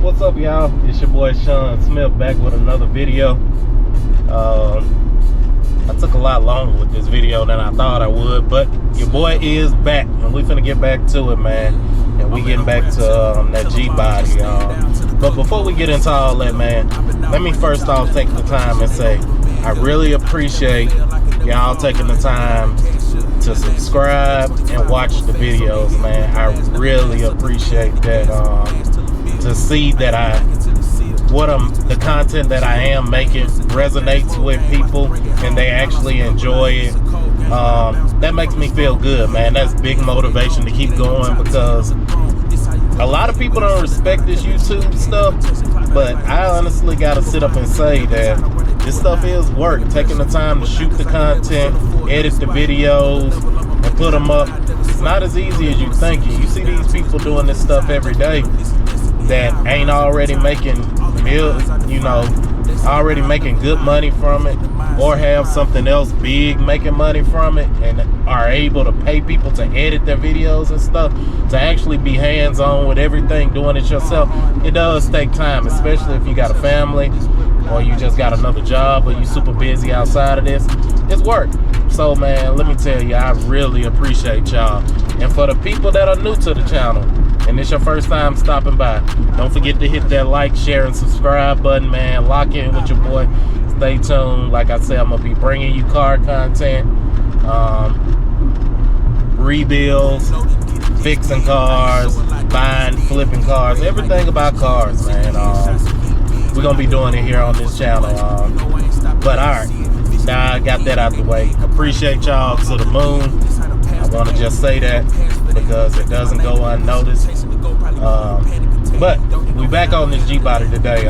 What's up, y'all? It's your boy Shawn Smith back with another video. I took a lot longer with this video than I thought I would, but your boy is back, and we finna get back to it, man. And we getting back to that GBody. But before we get into all that, man, let me first off take the time and say I really appreciate y'all taking the time to subscribe and watch the videos, man. I really appreciate that. To see that the content that I am making resonates with people and they actually enjoy it. That makes me feel good, man. That's big motivation to keep going, because a lot of people don't respect this YouTube stuff, but I honestly gotta sit up and say that this stuff is work. Taking the time to shoot the content, edit the videos, and put them up, it's not as easy as you think. You see these people doing this stuff every day that ain't already making already making good money from it, or have something else big making money from it, and are able to pay people to edit their videos and stuff, to actually be hands-on with everything, doing it yourself. It does take time, especially if you got a family or you just got another job or you super busy outside of this. It's work. So, man, let me tell you, I really appreciate y'all. And for the people that are new to the channel, and it's your first time stopping by, don't forget to hit that like, share, and subscribe button, man. Lock in with your boy. Stay tuned. Like I said, I'm going to be bringing you car content, rebuilds, fixing cars, buying, flipping cars, everything about cars, man. We're going to be doing it here on this channel. But all right, now I got that out the way. Appreciate y'all to the moon. I want to just say that because it doesn't go unnoticed. But we back on this GBody today.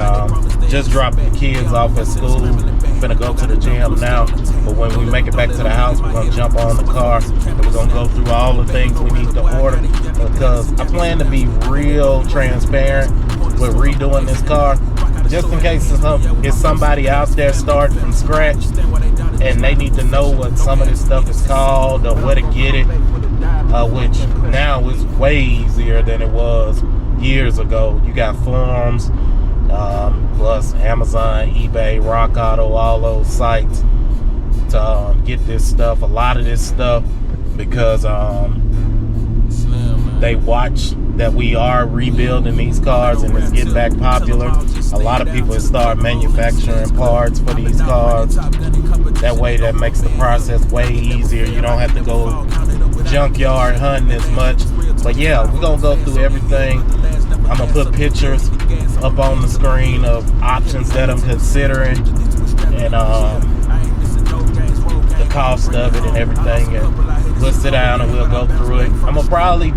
Just dropped the kids off at school. Finna go to the gym now. But when we make it back to the house, we're gonna jump on the car and we're gonna go through all the things we need to order, because I plan to be real transparent with redoing this car, just in case it's somebody out there starting from scratch and they need to know what some of this stuff is called or where to get it, which now is way easier than it was years ago. You got forums, plus Amazon, eBay, Rock Auto, all those sites to get this stuff, a lot of this stuff, because they watch that we are rebuilding these cars and it's getting back popular. A lot of people start manufacturing parts for these cars. That way, that makes the process way easier. You don't have to go junkyard hunting as much. But yeah, we're gonna go through everything. I'm gonna put pictures up on the screen of options that I'm considering, and the cost of it and everything, and we'll sit down and we'll go through it. I'm gonna probably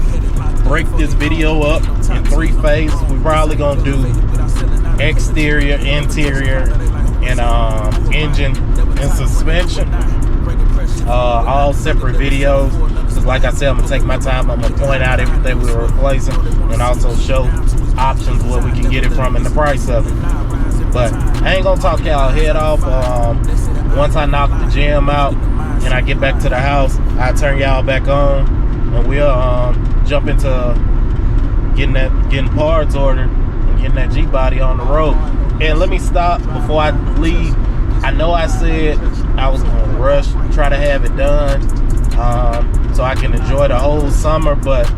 break this video up in 3 phases. We're probably gonna do exterior, interior, and engine and suspension, all separate videos. Because like I said, I'm gonna take my time. I'm gonna point out everything we're replacing and also show options where we can get it from and the price of it. But I ain't gonna talk y'all head off. Once I knock the gym out and I get back to the house, I'll turn y'all back on and we'll jump into getting parts ordered and getting that GBody on the road. And let me stop before I leave. I know I said I was gonna rush, try to have it done, so I can enjoy the whole summer, but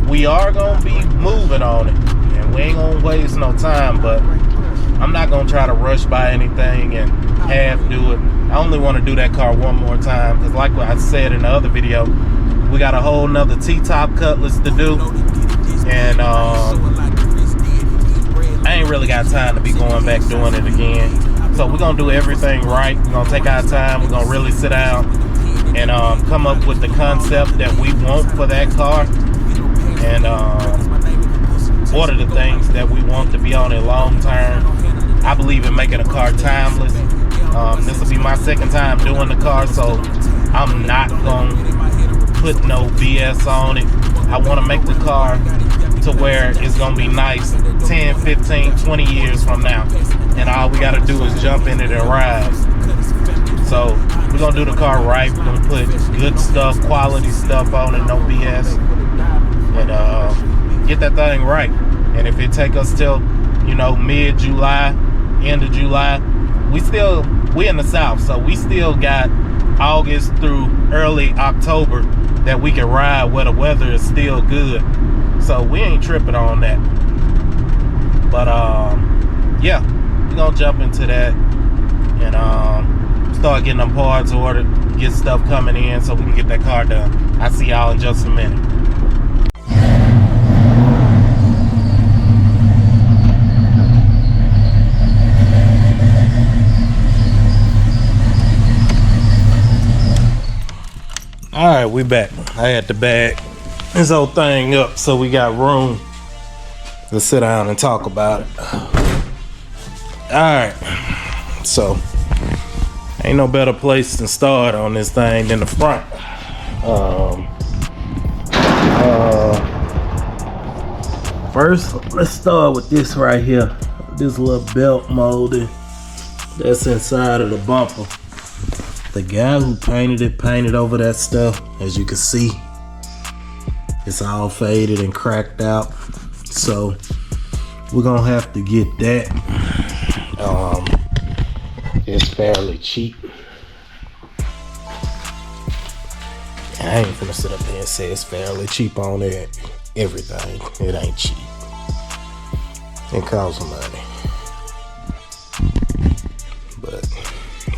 we are gonna be moving on it, and we ain't gonna waste no time. But I'm not gonna try to rush by anything and half do it. I only want to do that car one more time, because like what I said in the other video, we got a whole nother T-top Cutlass to do, and I ain't really got time to be going back doing it again. So we're gonna do everything right. We're gonna take our time. We're gonna really sit down and come up with the concept that we want for that car, and order the things that we want to be on it long term. I believe in making a car timeless. This will be my second time doing the car, so I'm not gonna put no BS on it. I want to make the car to where it's gonna be nice 10, 15, 20 years from now, and all we gotta do is jump in it and ride. So we're gonna do the car right. We're gonna put good stuff, quality stuff on it, no BS, and get that thing right. And if it take us till, you know, mid-July, end of July, we in the South, so we still got August through early October that we can ride where the weather is still good. So we ain't tripping on that. But yeah, we're gonna jump into that and start getting them parts ordered, get stuff coming in so we can get that car done. I'll see y'all in just a minute. All right, we back. I had to bag this whole thing up so we got room to sit down and talk about it. All right, so ain't no better place to start on this thing than the front. First, let's start with this right here. This little belt molding that's inside of the bumper. The guy who painted it painted over that stuff. As you can see, it's all faded and cracked out. So we're gonna have to get that. It's fairly cheap. I ain't finna sit up there and say it's fairly cheap on it. Everything. It ain't cheap. It costs money. But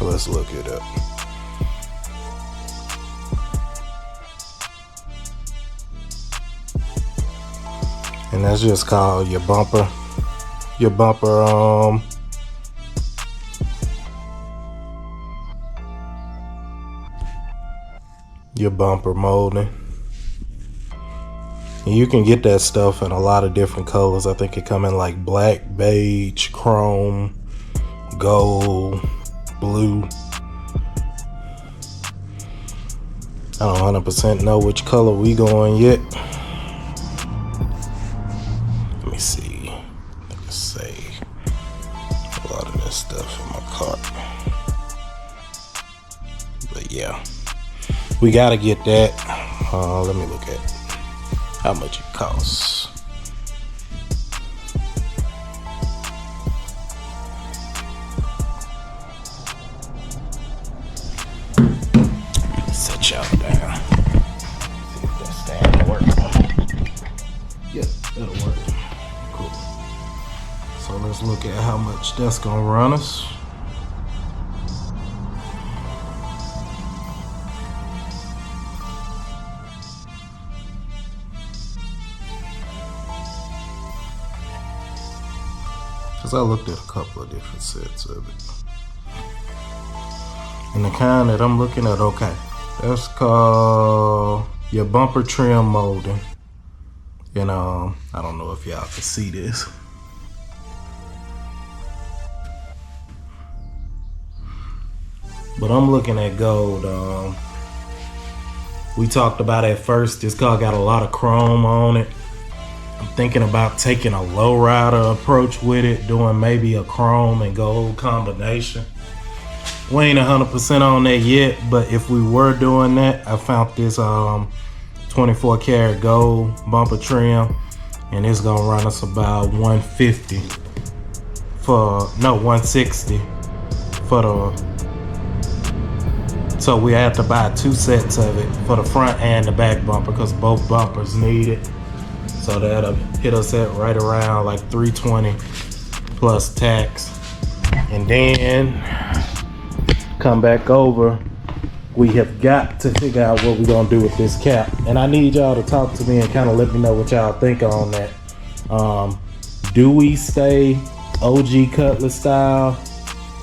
let's look it up. And that's just called your bumper molding. And you can get that stuff in a lot of different colors. I think it come in like black, beige, chrome, gold, blue. I don't 100% know which color we going yet. Let me see. I can save a lot of this stuff in my cart. But yeah, we gotta get that. Let me look at how much it costs. Set y'all down. See if that stand works. Yep, that'll work. Cool. So let's look at how much that's gonna run us. Because I looked at a couple of different sets of it. And the kind that I'm looking at, okay, that's called your bumper trim molding. And I don't know if y'all can see this. But I'm looking at gold. We talked about at first, this car got a lot of chrome on it. I'm thinking about taking a lowrider approach with it, doing maybe a chrome and gold combination. We ain't 100% on that yet, but if we were doing that, I found this 24 karat gold bumper trim, and it's gonna run us about 150 for, no, 160 for the, so we have to buy 2 sets of it for the front and the back bumper because both bumpers need it. So that'll hit us at right around like 320 plus tax. And then come back over, we have got to figure out what we're gonna do with this cap. And I need y'all to talk to me and kind of let me know what y'all think on that. Do we stay OG Cutlass style?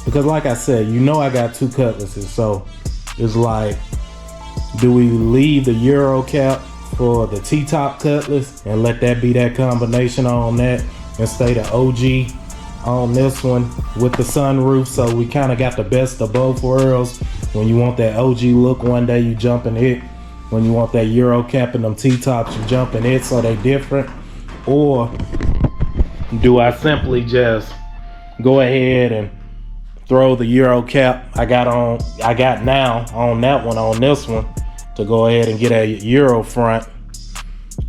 Because like I said, you know I got 2 Cutlasses, so it's like, do we leave the Euro cap for the T-top Cutlass and let that be that combination on that and stay the OG on this one with the sunroof? So we kind of got the best of both worlds. When you want that OG look one day, you jump in it. When you want that Euro cap and them T-tops, you jump in it, so they different. Or do I simply just go ahead and throw the Euro cap I got now on that one, on this one, to go ahead and get a Euro front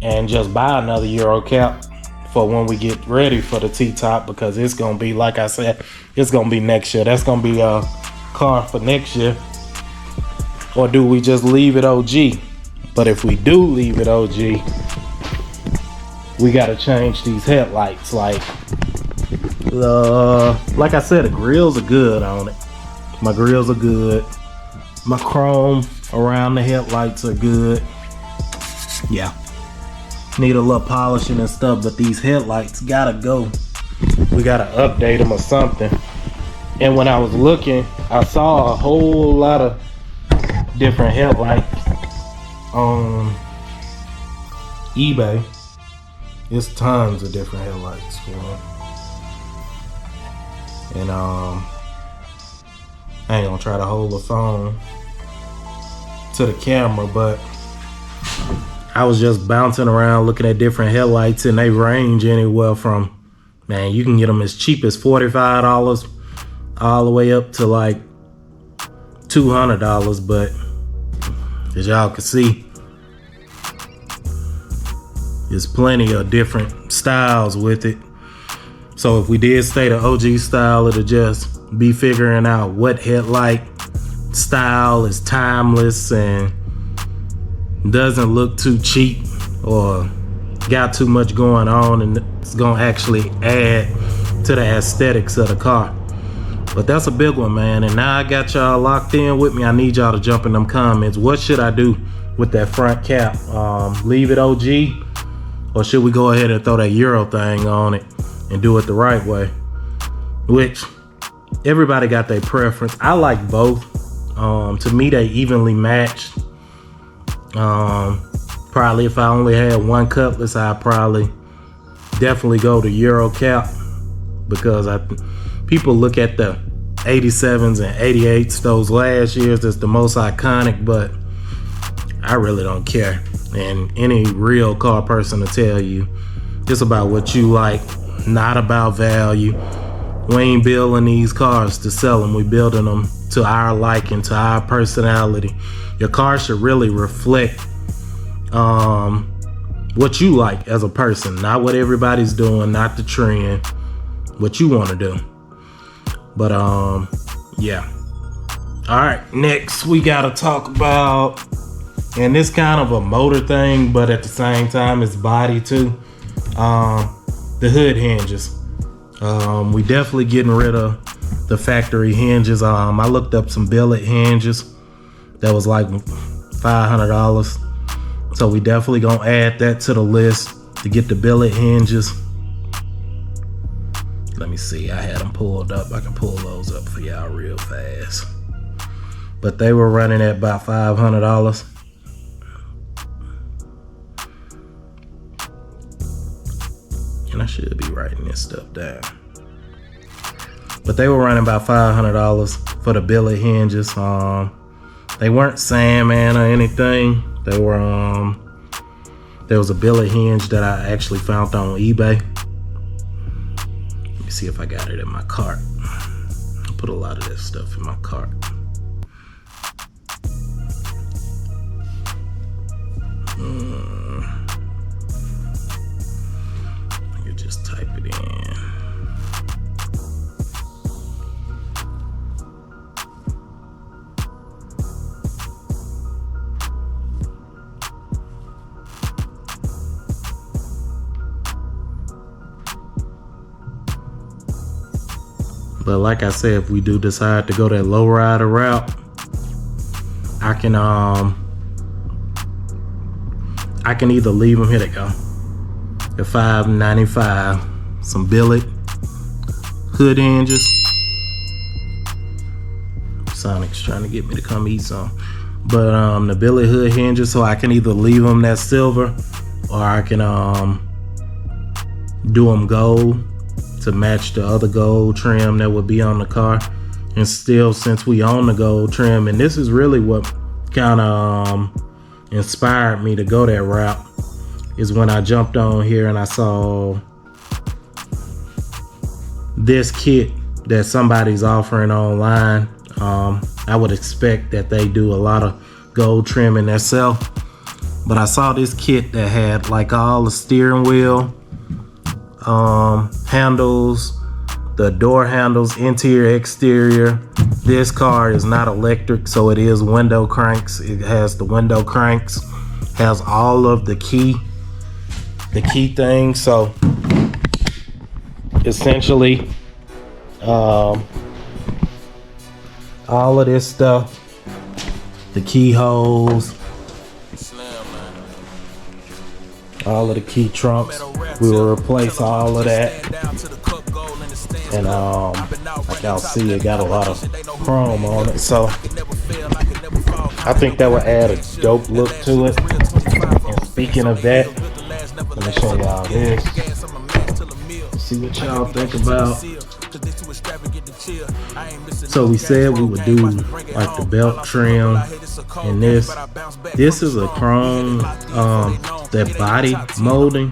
and just buy another Euro cap for when we get ready for the T-top, because it's gonna be, like I said, it's gonna be next year. That's gonna be a car for next year. Or do we just leave it OG? But if we do leave it OG, we gotta change these headlights. Like I said, the grills are good on it. My grills are good. My chrome around the headlights are good. Yeah, need a little polishing and stuff, but these headlights gotta go. We gotta update them or something. And when I was looking, I saw a whole lot of different headlights on eBay. It's tons of different headlights, you know. And I ain't gonna try to hold the phone to the camera, but I was just bouncing around looking at different headlights, and they range anywhere from, man, you can get them as cheap as $45 all the way up to like $200, but as y'all can see, there's plenty of different styles with it. So if we did stay the OG style, it'll just be figuring out what headlight style is timeless and doesn't look too cheap or got too much going on, and it's gonna actually add to the aesthetics of the car. But that's a big one, man. And now I got y'all locked in with me. I need y'all to jump in them comments. What should I do with that front cap? Leave it OG, or should we go ahead and throw that Euro thing on it and do it the right way? Which everybody got their preference. I like both. To me, they evenly matched. Probably if I only had one Cutlass, I'd probably definitely go to Euro cap, because people look at the 87s and 88s, those last years, as the most iconic, but I really don't care. And any real car person will tell you it's about what you like, not about value. We ain't building these cars to sell them. We building them to our liking, to our personality. Your car should really reflect what you like as a person, not what everybody's doing, not the trend, what you want to do. But yeah. All right, next we gotta talk about, and this kind of a motor thing, but at the same time it's body too, the hood hinges. We definitely getting rid of the factory hinges. I looked up some billet hinges that was like $500, so we definitely gonna add that to the list to get the billet hinges. Let me see, I had them pulled up. I can pull those up for y'all real fast, but they were running at about $500. And I should be writing this stuff down, but they were running about $500 for the billet hinges. They weren't Sandman or anything. They were there was a billet hinge that I actually found on eBay. Let me see if I got it in my cart. I put a lot of this stuff in my cart. I could just type it in. But like I said, if we do decide to go that lowrider route, I can either leave them, here they go, at $595, some billet hood hinges. Sonic's trying to get me to come eat some. But the billet hood hinges, so I can either leave them that silver, or I can do them gold to match the other gold trim that would be on the car. And still, since we own the gold trim, and this is really what kind of inspired me to go that route, is when I jumped on here and I saw this kit that somebody's offering online. I would expect that they do a lot of gold trimming themselves, but I saw this kit that had like all the steering wheel handles, the door handles, interior, exterior. This car is not electric, so it is window cranks. It has the window cranks, has all of the key things. So essentially, all of this stuff, the keyholes, all of the key trunks, we will replace all of that. And like y'all see, it got a lot of chrome on it, so I think that would add a dope look to it. And speaking of that, let me show y'all this. See what y'all think about. So we said we would do like the belt trim, and this is a chrome, that body molding.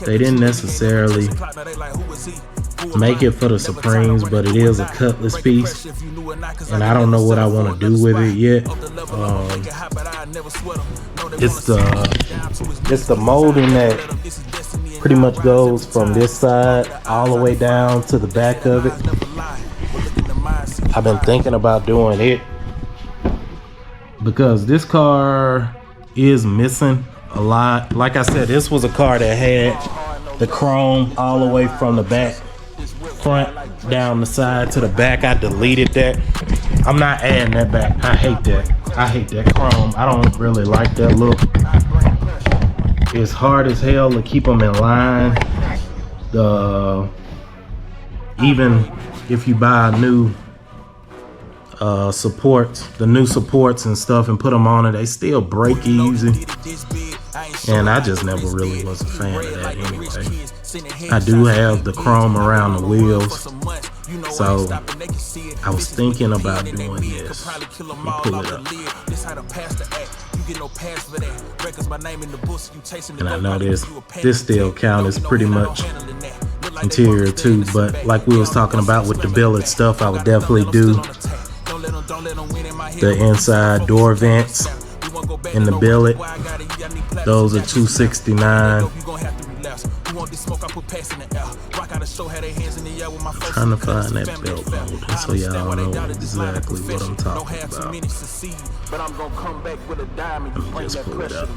They didn't necessarily make it for the Supremes, but it is a Cutlass piece, and I don't know what I want to do with it yet. It's the molding that pretty much goes from this side all the way down to the back of it. I've been thinking about doing it because this car is missing a lot. Like I said, this was a car that had the chrome all the way from the back, front down the side to the back. I deleted that. I'm not adding that back. I hate that. I hate that chrome. I don't really like that look. It's hard as hell to keep them in line. Even if you buy a new supports, the new supports and stuff, and put them on it, they still break easy. And I just never really was a fan of that anyway. I do have the chrome around the wheels, so I was thinking about doing this. Let me pull it up. And I know this still counts as pretty much interior too, but like we was talking about with the billet stuff, I would definitely do the inside door vents in the billet. Those are $269. I'm trying to find that belt molding so y'all know exactly what I'm talking about. Let me just pull it up.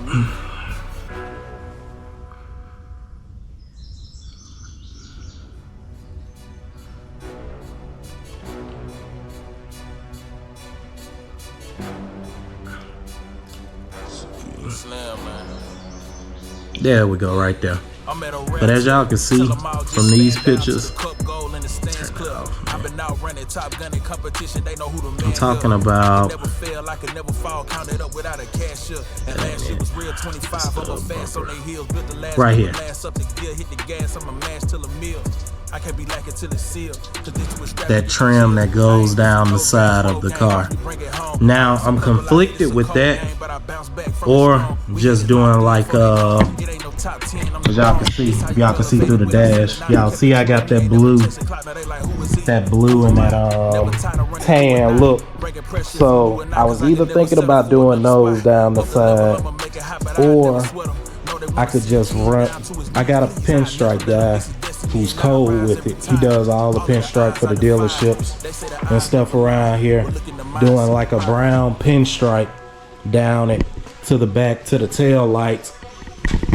There we go, right there. But as y'all can see from these pictures, I'm talking about right here. That trim that goes down the side of the car. Now I'm conflicted with that, or just doing like as y'all can see, if y'all can see through the dash, y'all see I got that blue and that tan look. So I was either thinking about doing those down the side, or I could just run. I got a pinstripe guy who's cold with it. He does all the pinstripe for the dealerships and stuff around here, doing like a brown pinstripe down it to the back to the tail lights.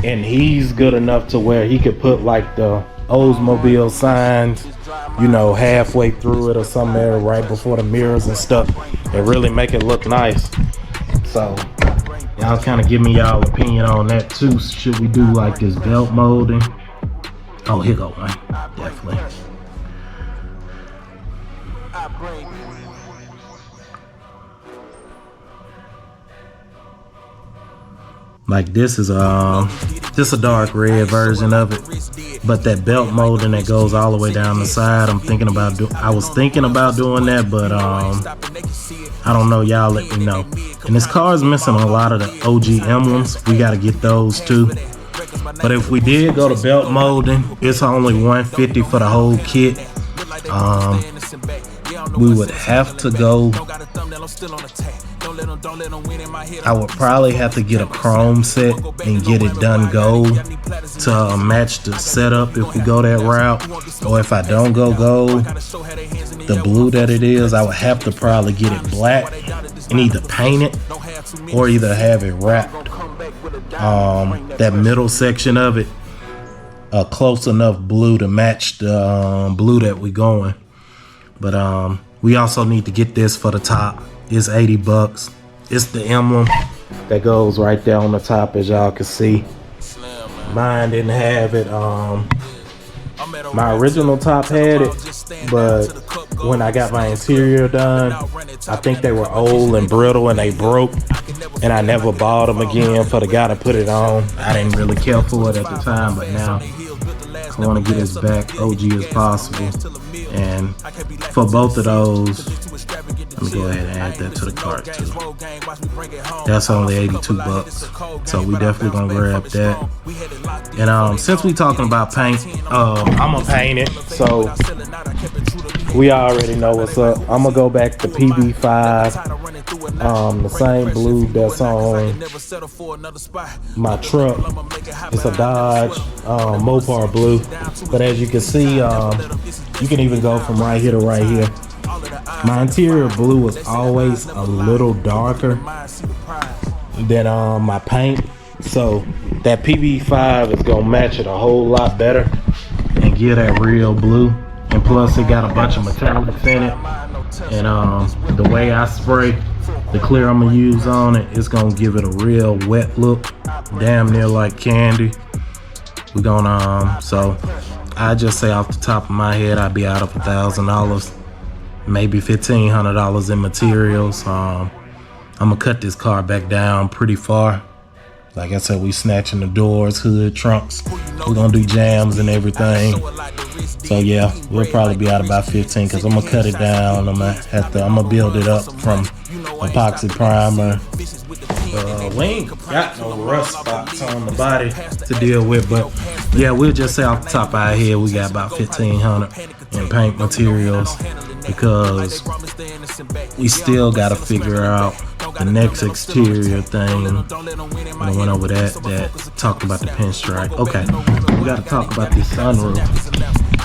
And he's good enough to where he could put like the Oldsmobile signs, you know, halfway through it or somewhere right before the mirrors and stuff, and really make it look nice. So y'all kind of give me y'all opinion on that too. Should we do like this belt molding? Oh, here go one. Definitely. Like this is a dark red version of it, but that belt molding that goes all the way down the side, I was thinking about doing that, but I don't know. Y'all let me know. And this car is missing a lot of the OG emblems. We got to get those too. But if we did go to belt molding, it's only $150 for the whole kit. We would have to go I would probably have to get a chrome set and get it done gold to match the setup if we go that route. Or if I don't go gold, the blue that it is, I would have to probably get it black and either paint it or either have it wrapped. That middle section of it, a close enough blue to match the blue that we going. But we also need to get this for the top. It's 80 bucks. It's the emblem that goes right there on the top, as y'all can see. Mine didn't have it. My original top had it, but when I got my interior done, I think they were old and brittle and they broke, and I never bought them again for the guy to put it on. I didn't really care for it at the time, but now I want to get as back OG as possible. And for both of those, let me go ahead and add that to the cart too. That's only 82 bucks, so we definitely gonna grab that. And since we talking about paint, I'm gonna paint it, so we already know what's up. I'm gonna go back to PB5, the same blue that's on my truck. It's a Dodge Mopar blue, but as you can see, you can even go from right here to right here. My interior blue was always a little darker than my paint, so that PB5 is gonna match it a whole lot better and get that real blue. And plus it got a bunch of metallics in it, and the way I spray the clear I'm gonna use on it, it's gonna give it a real wet look, damn near like candy. We're gonna so I just say off the top of my head, I'd be out of $1,000, maybe $1,500 in materials. I'm gonna cut this car back down pretty far. Like I said, we snatching the doors, hood, trunks. We're gonna do jams and everything. So yeah, we'll probably be out about 15 because I'm gonna cut it down. I'm gonna build it up from epoxy primer. We ain't got no rust spots on the body to deal with, but yeah, we'll just say off the top of our head we got about 1,500 in paint materials, because we still got to figure out the next exterior thing. I went over that talked about the pinstripe. Okay, we got to talk about this sunroof.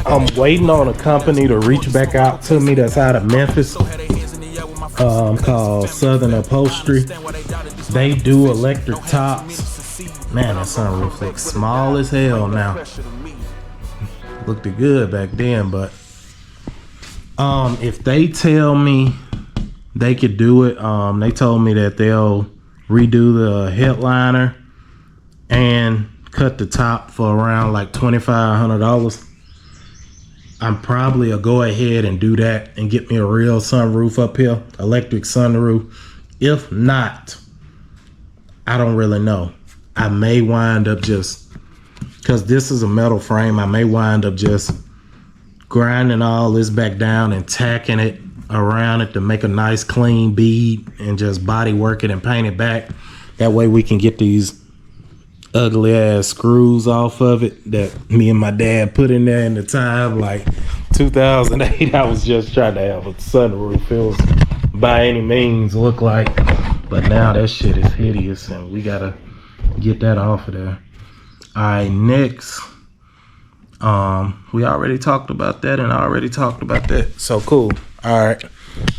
I'm waiting on a company to reach back out to me that's out of Memphis, called Southern Upholstery. They do electric tops. Man, that sunroof looks small as hell now. Looked good back then, but if they tell me they could do it, they told me that they'll redo the headliner and cut the top for around like $2,500. I'm probably a go ahead and do that and get me a real sunroof up here, electric sunroof. If not, I don't really know. I may wind up just, because this is a metal frame, I may wind up just grinding all this back down and tacking it around it to make a nice clean bead and just body work it and paint it back. That way we can get these ugly ass screws off of it that me and my dad put in there in the time, like 2008. I was just trying to have a sunroof. It was by any means look like, but now that shit is hideous and we gotta get that off of there. All right, next, we already talked about that and I already talked about that, so cool. All right,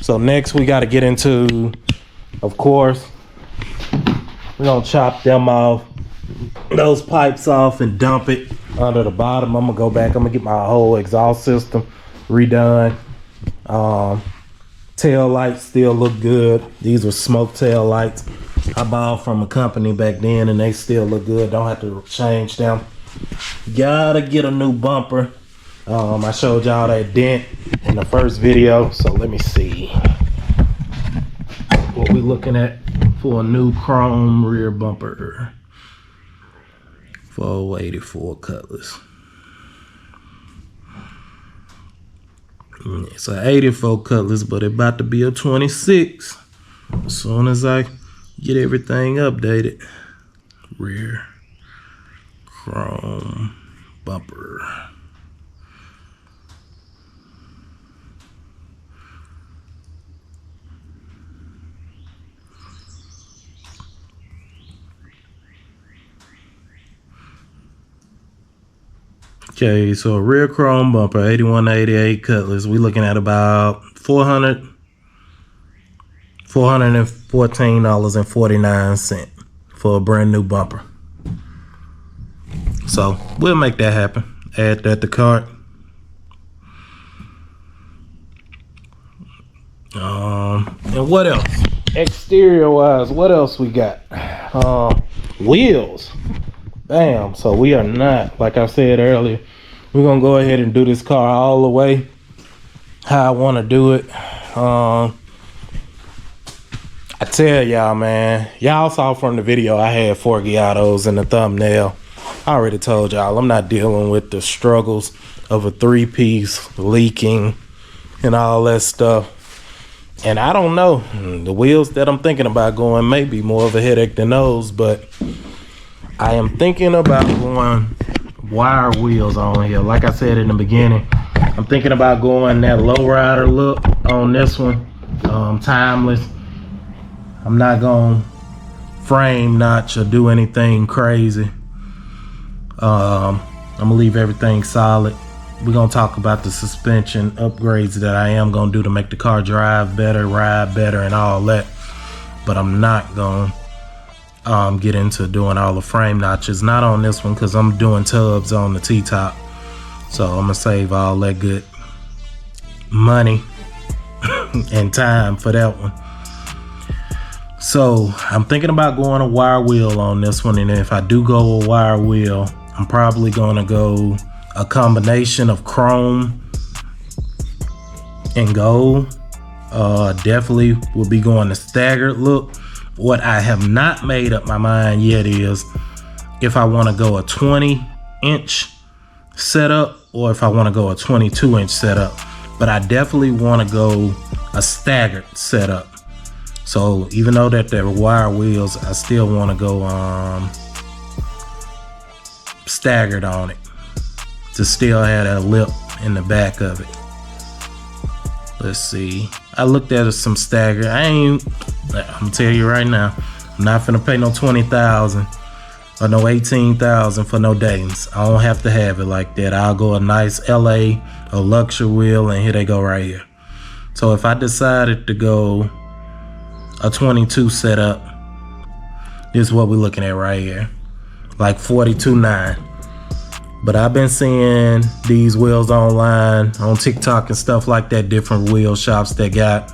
so next we got to get into, of course, we're gonna chop them off, those pipes off and dump it under the bottom. I'm gonna go back, I'm gonna get my whole exhaust system redone. Tail lights still look good. These were smoke tail lights I bought from a company back then and they still look good. Don't have to change them. Gotta get a new bumper. I showed y'all that dent in the first video, so let me see what we looking at for a new chrome rear bumper for 84 Cutlass. It's an 84 Cutlass, but it about to be a 26 as soon as I get everything updated. Rear chrome bumper. Okay, so a rear chrome bumper, 8188 Cutlass. We looking at about $414.49 for a brand new bumper. So we'll make that happen. Add that to cart. And what else? Exterior wise, what else we got? Wheels. Bam. So we are not, like I said earlier, we're gonna go ahead and do this car all the way how I want to do it. I tell y'all, man, y'all saw from the video I had Forgiatos in the thumbnail. I already told y'all I'm not dealing with the struggles of a 3-piece leaking and all that stuff. And I don't know, the wheels that I'm thinking about going may be more of a headache than those, but I am thinking about going wire wheels on here. Like I said in the beginning, I'm thinking about going that lowrider look on this one, timeless. I'm not gonna frame notch or do anything crazy. I'm gonna leave everything solid. We're gonna talk about the suspension upgrades that I am gonna do to make the car drive better, ride better, and all that. But I'm not gonna get into doing all the frame notches. Not on this one, because I'm doing tubs on the T-top. So I'm gonna save all that good money and time for that one. So I'm thinking about going a wire wheel on this one. And if I do go a wire wheel, I'm probably gonna go a combination of chrome and gold. Definitely will be going the staggered look. What I have not made up my mind yet is if I want to go a 20-inch setup or if I want to go a 22-inch setup. But I definitely want to go a staggered setup. So even though that they're wire wheels, I still want to go staggered on it to still have that lip in the back of it. Let's see. I looked at some stagger. I'm gonna tell you right now, I'm not finna pay no $20,000 or no $18,000 for no Dayton's. I don't have to have it like that. I'll go a nice LA, a luxury wheel, and here they go right here. So if I decided to go a 22 setup, this is what we're looking at right here, like $42,900. But I've been seeing these wheels online on TikTok and stuff like that, different wheel shops that got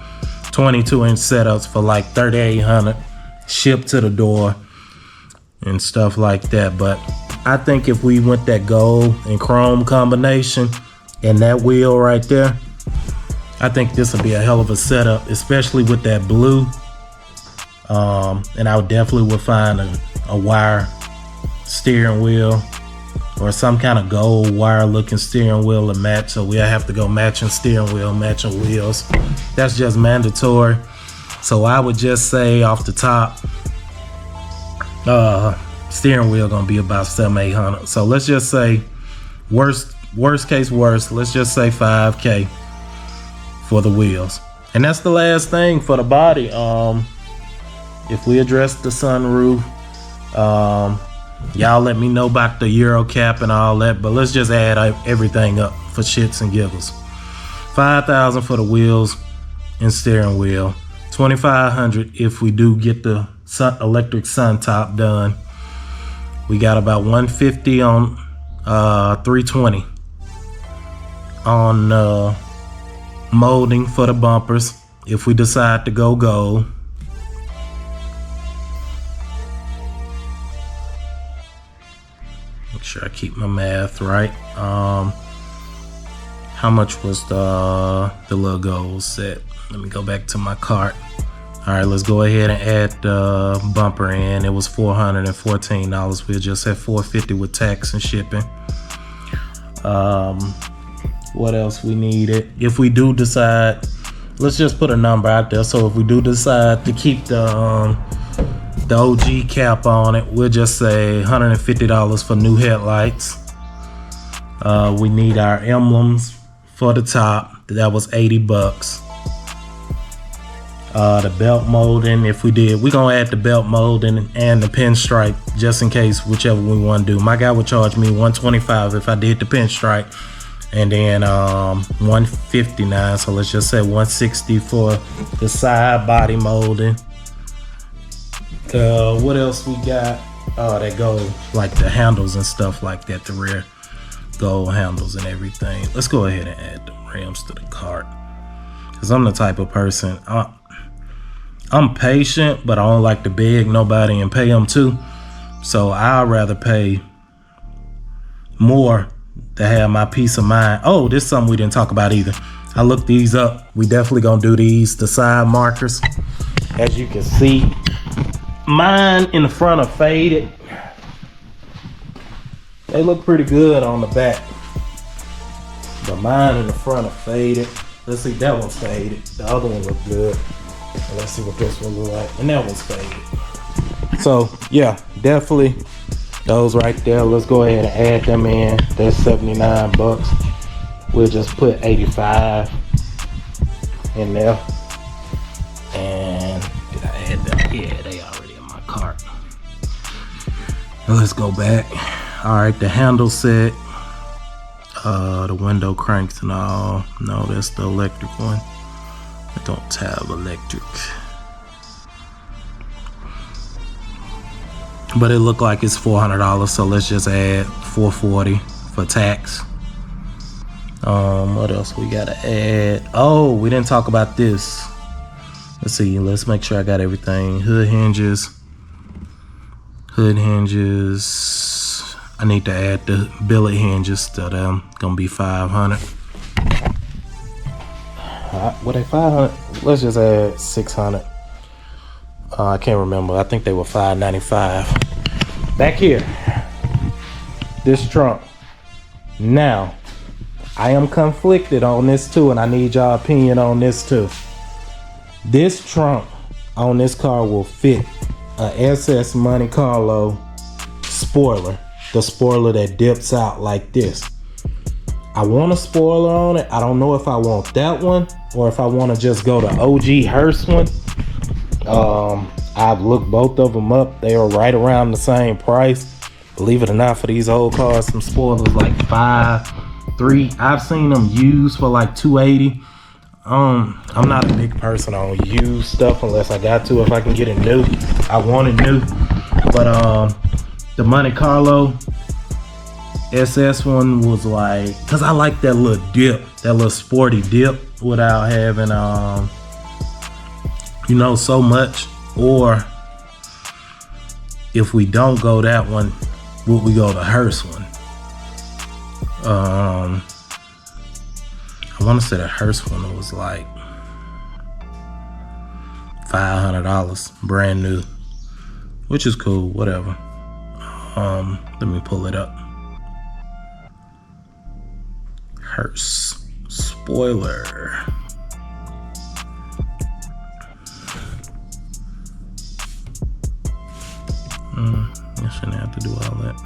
22-inch setups for like $3,800 shipped to the door and stuff like that. But I think if we went that gold and chrome combination and that wheel right there, I think this would be a hell of a setup, especially with that blue. And I would definitely find a wire steering wheel or some kind of gold wire looking steering wheel to match. So we'll have to go matching steering wheel, matching wheels. That's just mandatory. So I would just say off the top, steering wheel gonna be about $700-800. So let's just say worst case worst, let's just say $5K for the wheels. And that's the last thing for the body. If we address the sunroof, y'all let me know about the Euro cap and all that, but let's just add everything up for shits and giggles. $5,000 for the wheels and steering wheel. $2,500 if we do get the electric sun top done. We got about $150 on $320 on molding for the bumpers if we decide to go gold. Make sure I keep my math right. How much was the little gold set? Let me go back to my cart. All right, let's go ahead and add the bumper in. It was $414. We'll just have $450 with tax and shipping. What else we needed? If we do decide, let's just put a number out there. So if we do decide to keep the OG cap on it, we'll just say $150 for new headlights. We need our emblems for the top. That was $80. The belt molding, if we did, we gonna add the belt molding and the pinstripe just in case, whichever we want to do. My guy would charge me $125 if I did the pinstripe, and then $159, so let's just say $160 for the side body molding. What else we got? That gold, like the handles and stuff like that, the rear gold handles and everything. Let's go ahead and add the rims to the cart, because I'm the type of person, I'm patient, but I don't like to beg nobody and pay them too. So I'd rather pay more to have my peace of mind. Oh, this is something we didn't talk about either. I looked these up. We definitely gonna do these, the side markers. As you can see, mine in the front are faded. They look pretty good on the back, but mine in the front are faded. Let's see, that one's faded. The other one looked good. Let's see what this one look like. And that one's faded. So yeah, definitely those right there. Let's go ahead and add them in. That's 79 bucks. We'll just put 85 in there. And did I add them? Yeah, they already in my cart. Let's go back. All right, the handle set, the window cranks and all. No, that's the electric one. I don't have electric, but it looked like it's $400, so let's just add $440 for tax. What else we gotta add? Oh, we didn't talk about this. Let's see, let's make sure I got everything. Hood hinges. I need to add the billet hinges to them. Gonna be 500. Were they 500? Let's just add 600. I can't remember. I think they were $595. Back here, this trunk. Now, I am conflicted on this too, and I need y'all opinion on this too. This trunk on this car will fit a SS Monte Carlo spoiler, the spoiler that dips out like this. I want a spoiler on it. I don't know if I want that one or if I want to just go to OG Hearst one. I've looked both of them up. They are right around the same price. Believe it or not, for these old cars, some spoilers like $5, I've seen them used for like $280. I'm not a big person on used stuff unless I got to. If I can get it new, I want it new. But the Monte Carlo SS one was like, cause I like that little dip, that little sporty dip without having you know, so much. Or if we don't go that one, would we go the Hearst one? I want to say the Hearst one was like $500 brand new, which is cool, whatever. Let me pull it up. Hearst spoiler. I shouldn't have to do all that.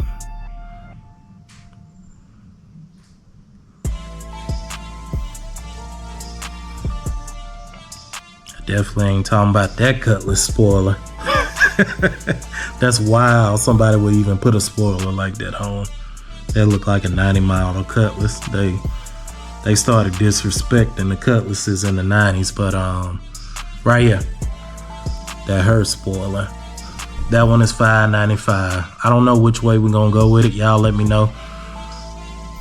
I definitely ain't talking about that Cutlass spoiler. That's wild. Somebody would even put a spoiler like that on. That looked like a 90-mile Cutlass. They started disrespecting the Cutlasses in the 90s, but right here, that Hearst spoiler. That one is $595. I don't know which way we're gonna go with it. Y'all let me know.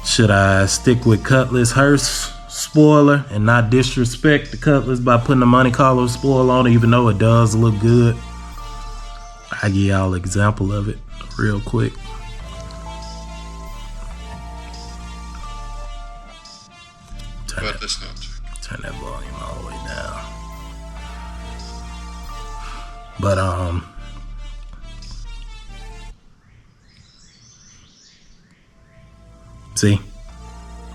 Should I stick with Cutlass Hearst spoiler and not disrespect the Cutlass by putting the Monte Carlo spoiler on it, even though it does look good? I give y'all an example of it real quick. Turn that volume all the way down. But see,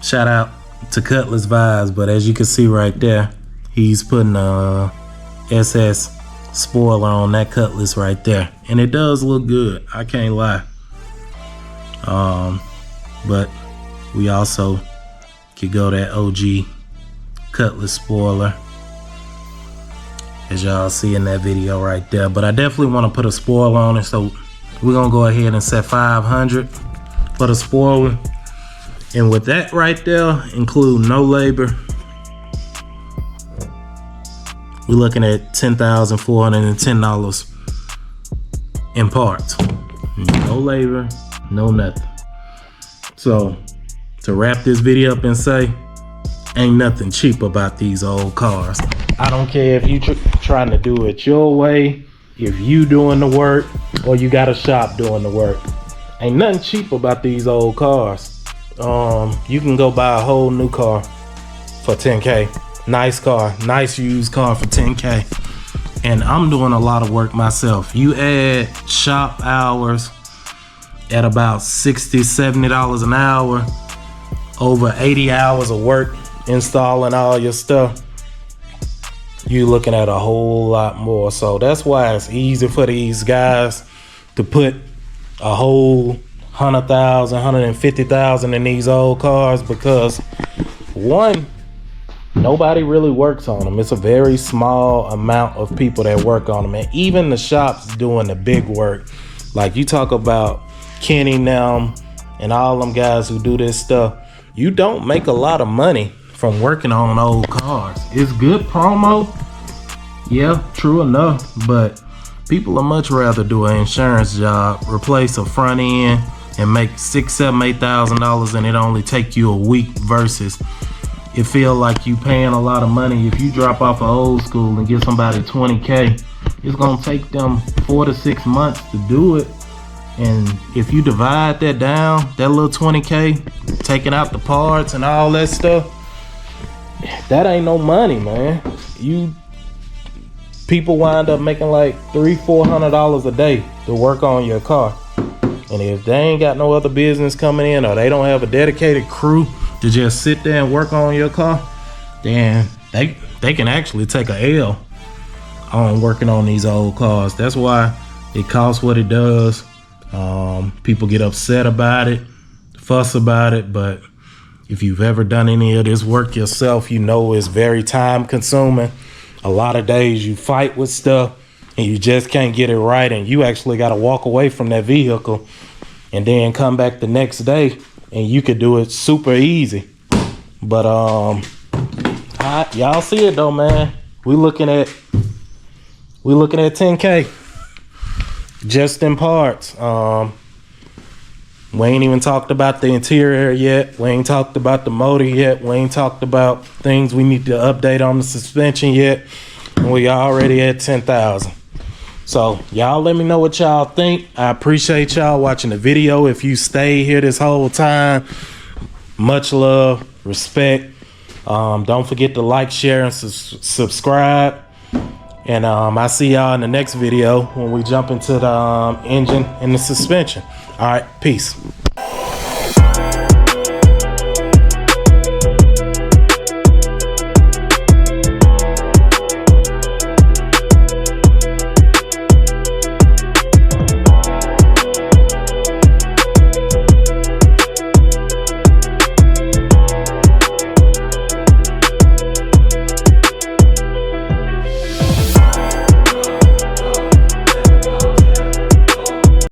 shout out to Cutlass Vibes, but as you can see right there, he's putting a SS spoiler on that Cutlass right there, and it does look good, I can't lie. But we also could go that OG Cutlass spoiler. as y'all see in that video right there. But I definitely want to put a spoiler on it, so we're gonna go ahead and set 500 for the spoiler. And with that right there, include no labor, we're looking at $10,410 in parts. No labor, no nothing. So to wrap this video up and say, ain't nothing cheap about these old cars. I don't care if you trying to do it your way, if you doing the work, or you got a shop doing the work. Ain't nothing cheap about these old cars. You can go buy a whole new car for 10K. Nice car, nice used car for 10K. And I'm doing a lot of work myself. You add shop hours at about $60, $70 an hour, over 80 hours of work installing all your stuff, you looking at a whole lot more. So that's why it's easy for these guys to put a whole 100,000, 150,000 in these old cars, because one, nobody really works on them. It's a very small amount of people that work on them, and even the shops doing the big work. Like you talk about Kenny now and all them guys who do this stuff, you don't make a lot of money from working on old cars. It's good promo, yeah, true enough, but people would much rather do an insurance job, replace a front end, and make $6,000, $7,000, $8,000, and it only take you a week, versus it feel like you paying a lot of money. If you drop off an old school and get somebody 20K, it's gonna take them 4 to 6 months to do it. And if you divide that down, that little 20K, taking out the parts and all that stuff, that ain't no money, man. People wind up making like $300-$400 a day to work on your car. And if they ain't got no other business coming in, or they don't have a dedicated crew to just sit there and work on your car, then they can actually take a L on working on these old cars. That's why it costs what it does. People get upset about it, fuss about it, but if you've ever done any of this work yourself, you know it's very time consuming. A lot of days you fight with stuff and you just can't get it right, and you actually got to walk away from that vehicle and then come back the next day and you could do it super easy. But y'all see it though, man. We looking at 10K just in parts. We ain't even talked about the interior yet. We ain't talked about the motor yet. We ain't talked about things we need to update on the suspension yet. And we already at 10,000. So y'all let me know what y'all think. I appreciate y'all watching the video. If you stay here this whole time, much love, respect. Don't forget to like, share, and subscribe. And I see y'all in the next video when we jump into the engine and the suspension. All right, peace.